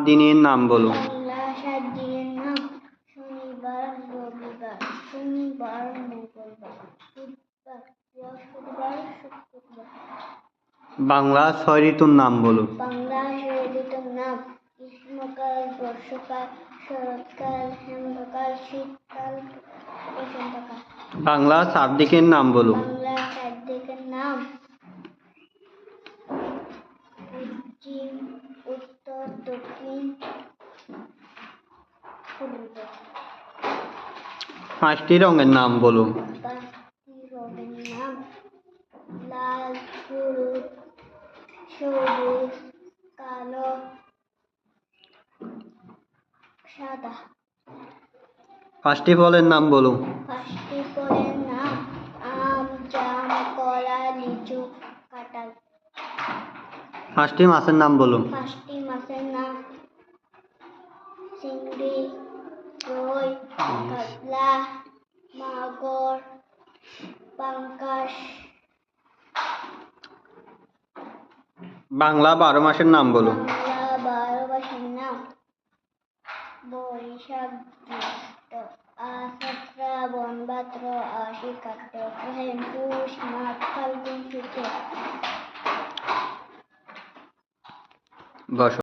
দিনের নাম বলো। বাংলা 7 দিনের নাম: শনিবার, রবিবার, সোমবার, মঙ্গলবার, বুধবার, বৃহস্পতিবার, শুক্রবার। বাংলা 6 ঋতুর নাম বলো। বাংলা 6 ঋতুর নাম: গ্রীষ্মকাল, বর্ষাকাল, শরৎকাল, হেমন্তকাল, শীতকাল, বসন্তকাল। বাংলা 7 দিকের নাম বলো। বাংলা 7 দিকের নাম: পশ্চিম, উত্তর, দক্ষিণ, পূর্ব। 5টি রঙের নাম বলো। 5টি রঙের নাম: লাল, হলুদ, সবুজ, কালো, সাদা। 5টি ফলের নাম বলো। 5টি ফলের নাম: আম, জাম, কলা, লিচু, কাঁঠাল। 5টি মাছের নাম বলো। 5টি মাছের নাম: চিংড়ি, রুই, কাতলা, মাগুর, পাঙ্গাস। বাংলা 12 মাসের নাম বলো। বাংলা 12 মাসের নাম: বৈশাখ, জ্যৈষ্ঠ, আষাঢ়, শ্রাবণ, ভাদ্র, আশ্বিন, কার্তিক, অগ্রহায়ণ, পৌষ, মাঘ, ফাল্গুন, চৈত্র। বসো।